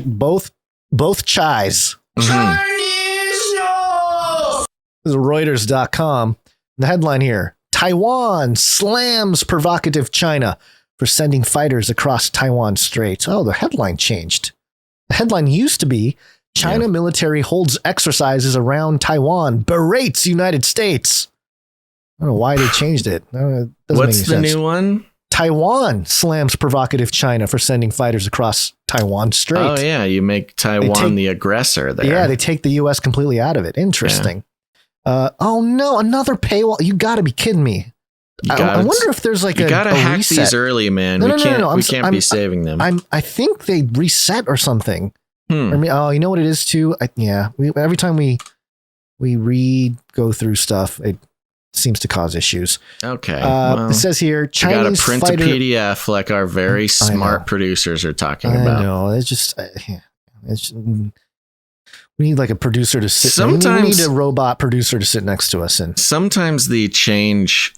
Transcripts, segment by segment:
both chais. Chinese news. This is Reuters.com. The headline here: Taiwan slams provocative China for sending fighters across Taiwan Strait. Oh, the headline changed. The headline used to be China military holds exercises around Taiwan, berates United States. I don't know why they changed it. What's the new one? Taiwan slams provocative China for sending fighters across Taiwan Strait. Oh, yeah. You make Taiwan the aggressor there. Yeah, they take the U.S. completely out of it. Interesting. Yeah. Oh, no, another paywall. You got to be kidding me. I wonder if there's like you gotta hack reset. These early, man. We can't be saving them. I think they reset or something. Oh, you know what it is too? Every time we go through stuff, it seems to cause issues. Okay. It says here, Chinese print fighter, a PDF like our very smart producers are talking about. I know. It's just, we need like a producer to sit. Sometimes we need a robot producer to sit next to us. And sometimes the changes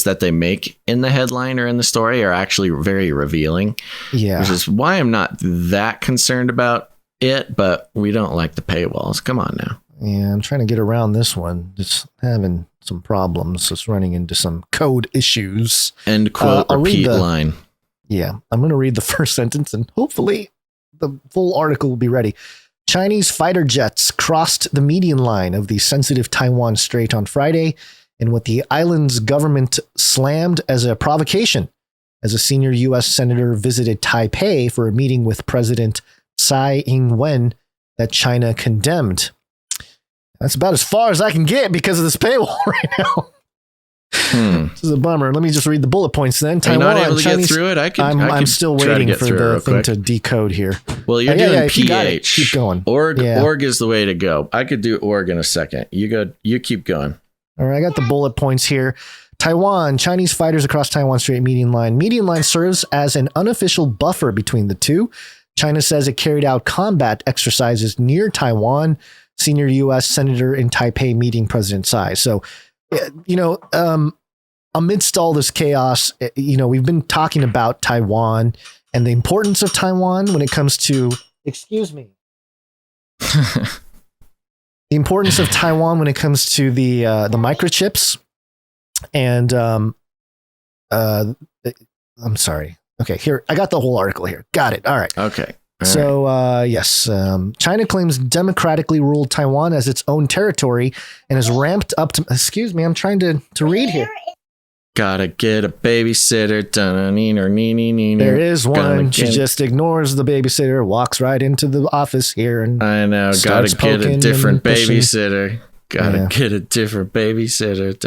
that they make in the headline or in the story are actually very revealing. Yeah. Which is why I'm not that concerned about it, but we don't like the paywalls. Come on now. Yeah, I'm trying to get around this one. Just having some problems. Just running into some code issues. End quote, repeat line. Yeah, I'm going to read the first sentence and hopefully the full article will be ready. Chinese fighter jets crossed the median line of the sensitive Taiwan Strait on Friday in what the island's government slammed as a provocation, as a senior U.S. senator visited Taipei for a meeting with President Tsai Ing-wen that China condemned. That's about as far as I can get because of this paywall right now. This is a bummer. Let me just read the bullet points then. Taiwan, you're not able to get through it? I'm still waiting for the thing to decode here. Well, you're doing PH. Keep going. Org is the way to go. I could do org in a second. You keep going. All right, I got the bullet points here. Taiwan, Chinese fighters across Taiwan Strait median line. Median line serves as an unofficial buffer between the two. China says it carried out combat exercises near Taiwan. Senior U.S. senator in Taipei meeting President Tsai. So, amidst all this chaos, we've been talking about Taiwan and the importance of Taiwan when it comes to, the importance of Taiwan when it comes to the microchips. And I'm sorry. Okay, here, I got the whole article here. Got it. All right. Okay. Yes, China claims democratically ruled Taiwan as its own territory and has ramped up to, I'm trying to read here. Gotta get a babysitter. There is one. She just ignores the babysitter, walks right into the office here. And I know. Gotta get a different babysitter. Gotta get a different babysitter.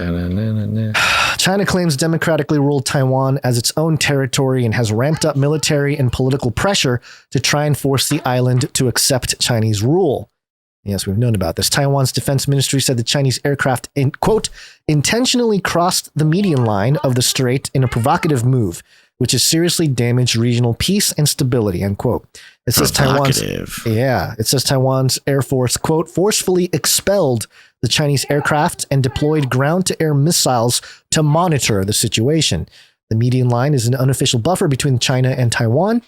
China claims democratically ruled Taiwan as its own territory and has ramped up military and political pressure to try and force the island to accept Chinese rule. Yes, we've known about this. Taiwan's defense ministry said the Chinese aircraft, quote, intentionally crossed the median line of the strait in a provocative move, which has seriously damaged regional peace and stability, unquote. It says Taiwan's Air Force, quote, forcefully expelled the Chinese aircraft and deployed ground-to-air missiles to monitor the situation. The median line is an unofficial buffer between China and Taiwan,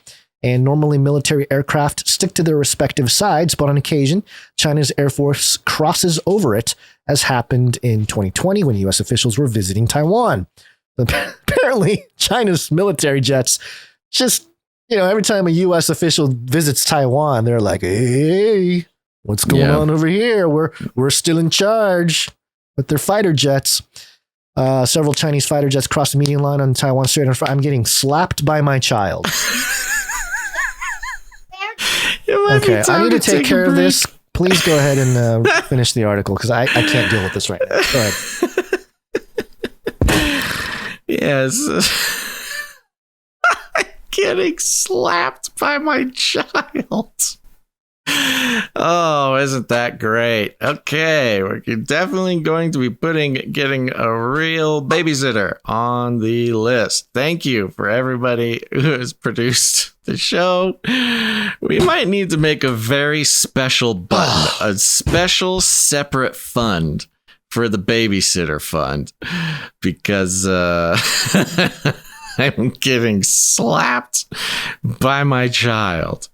and normally military aircraft stick to their respective sides, but on occasion, China's Air Force crosses over it, as happened in 2020 when U.S. officials were visiting Taiwan. Apparently, China's military jets just, every time a U.S. official visits Taiwan, they're like, hey, what's going on over here? We're still in charge with their fighter jets. Several Chinese fighter jets crossed the median line on Taiwan Strait. I'm getting slapped by my child. Okay, I need to take care of this. Please go ahead and finish the article because I can't deal with this right now. Go ahead. Yes. I'm getting slapped by my child. Oh, isn't that great? Okay, we're definitely going to be getting a real babysitter on the list. Thank you for everybody who has produced the show. We might need to make a very special button, a special separate fund for the babysitter fund, because I'm getting slapped by my child.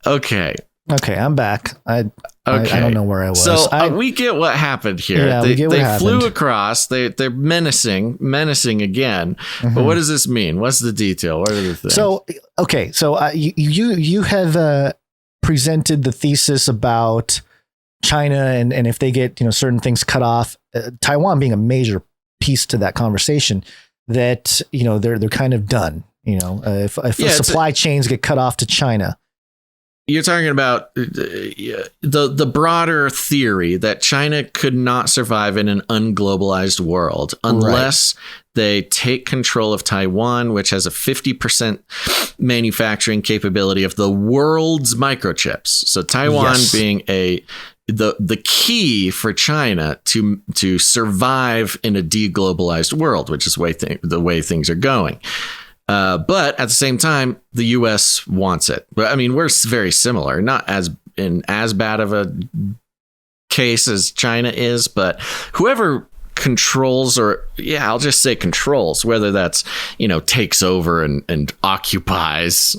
Okay. Okay, I'm back. I don't know where I was. So we get what happened here. Yeah, they flew across. They're menacing again. Mm-hmm. But what does this mean? What's the detail? What are the things? So okay, so you have presented the thesis about China and if they get certain things cut off, Taiwan being a major piece to that conversation. That they're kind of done. If supply chains get cut off to China. You're talking about the broader theory that China could not survive in an unglobalized world unless they take control of Taiwan, which has a 50% manufacturing capability of the world's microchips. So Taiwan being the key for China to survive in a deglobalized world, which is the way things are going. But at the same time, the U.S. wants it. But I mean, we're very similar, not as bad of a case as China is, but whoever controls, I'll just say controls, whether that's, takes over and occupies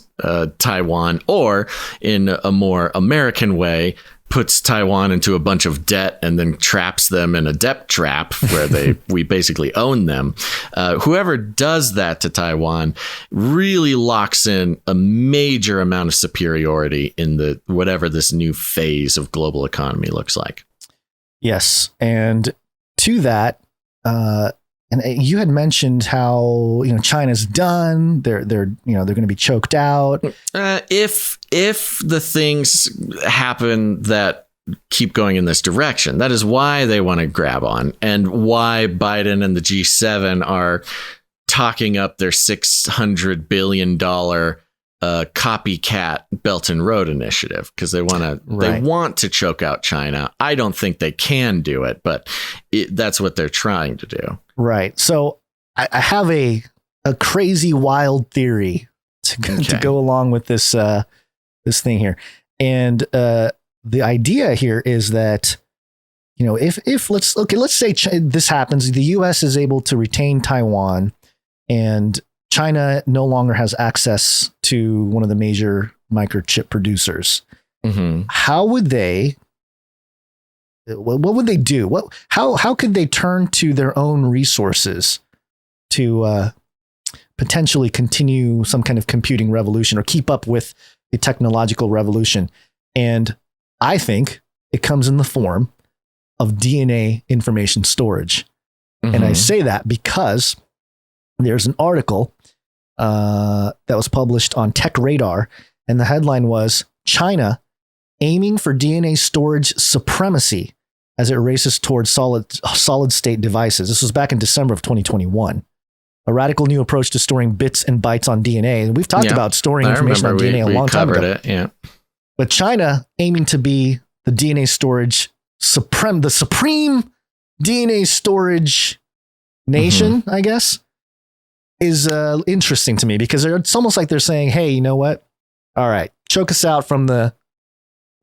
Taiwan, or in a more American way, puts Taiwan into a bunch of debt and then traps them in a debt trap where we basically own them. Whoever does that to Taiwan really locks in a major amount of superiority in whatever this new phase of global economy looks like. Yes. And to that, and you had mentioned how China's done. They're going to be choked out. If the things happen that keep going in this direction, that is why they want to grab on, and why Biden and the G7 are talking up their $600 billion copycat Belt and Road Initiative, because they want to choke out China. I don't think they can do it, but that's what they're trying to do. Right. So I have a crazy, wild theory to go along with this thing here, and the idea here is that if let's say this happens, the U.S. is able to retain Taiwan, and China no longer has access to one of the major microchip producers. Mm-hmm. How would they? What would they do? How could they turn to their own resources to potentially continue some kind of computing revolution or keep up with the technological revolution? And I think it comes in the form of DNA information storage. Mm-hmm. And I say that because there's an article that was published on Tech Radar, and the headline was China aiming for DNA storage supremacy as it races towards solid state devices. This was back in December of 2021. A radical new approach to storing bits and bytes on DNA. And we've talked about storing information on DNA a long time ago. But China aiming to be the DNA storage the supreme DNA storage nation, I guess, is interesting to me, because it's almost like they're saying, hey, you know what? All right, choke us out from the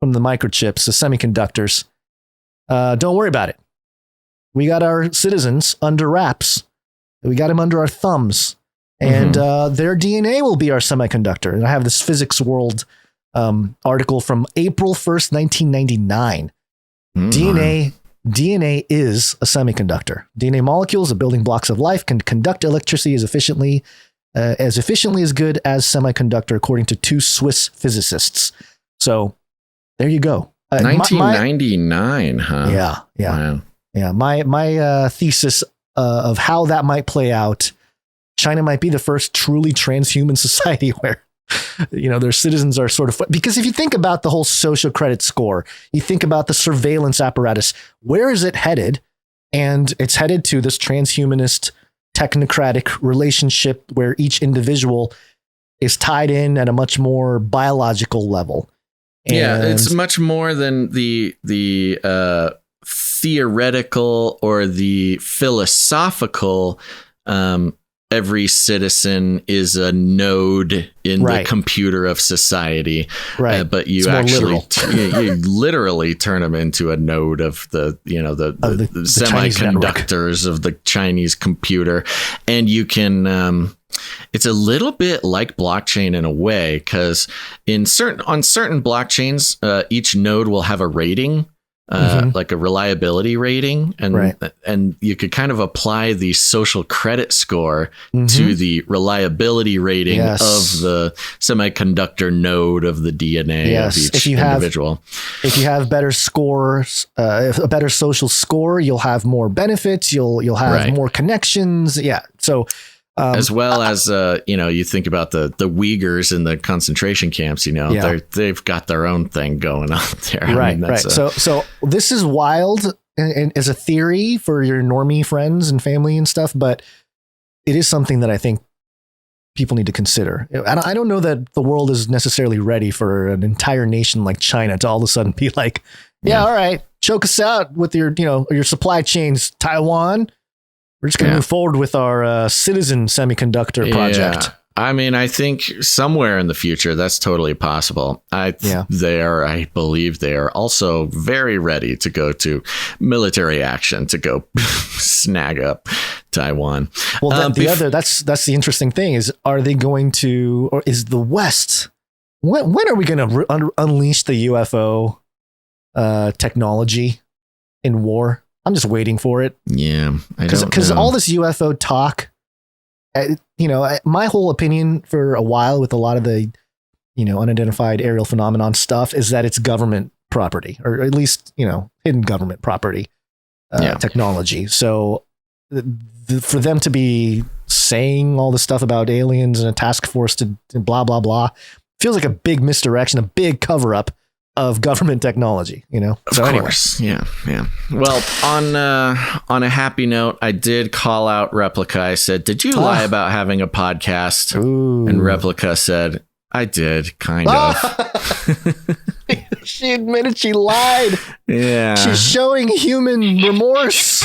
microchips, the semiconductors. Don't worry about it. We got our citizens under wraps. We got them under our thumbs, and their DNA will be our semiconductor. And I have this Physics World article from April 1st, 1999. DNA is a semiconductor. DNA molecules, the building blocks of life, can conduct electricity as efficiently as good as semiconductor, according to two Swiss physicists. So there you go. 1999, huh? Yeah. Wow. Yeah. My thesis of how that might play out, China might be the first truly transhuman society where their citizens are sort of, because if you think about the whole social credit score, you think about the surveillance apparatus, where is it headed? And it's headed to this transhumanist technocratic relationship where each individual is tied in at a much more biological level. And it's much more than the theoretical or the philosophical every citizen is a node in the computer of society. Right. But you actually, you literally turn them into a node of the semiconductors of the Chinese computer. And you can, It's a little bit like blockchain in a way, because on certain blockchains, each node will have a rating, like a reliability rating, and you could kind of apply the social credit score to the reliability rating of the semiconductor node of the DNA of each individual. If you have better scores, a better social score, you'll have more benefits. You'll have more connections. Yeah. So. As well as, you think about the Uyghurs in the concentration camps, they've got their own thing going on there. Right. So this is wild and as a theory for your normie friends and family and stuff, but it is something that I think people need to consider. I don't know that the world is necessarily ready for an entire nation like China to all of a sudden be like, all right, choke us out with your supply chains, Taiwan. We're just going to move forward with our citizen semiconductor project. Yeah. I mean, I think somewhere in the future, that's totally possible. I believe they are also very ready to go to military action to go snag up Taiwan. Well, that's the interesting thing is, are they going to, or is the West, when are we going to unleash the UFO technology in war? I'm just waiting for it. Yeah, because all this UFO talk, my whole opinion for a while with a lot of the, unidentified aerial phenomenon stuff is that it's government property, or at least, hidden government property technology. So for them to be saying all this stuff about aliens and a task force to blah, blah, blah, feels like a big misdirection, a big cover up of government technology, So of course. Anyway. Yeah. Well, on a happy note, I did call out Replica. I said, "Did you lie about having a podcast?" Ooh. And Replica said, "I did, kind of." She admitted she lied. Yeah. She's showing human remorse.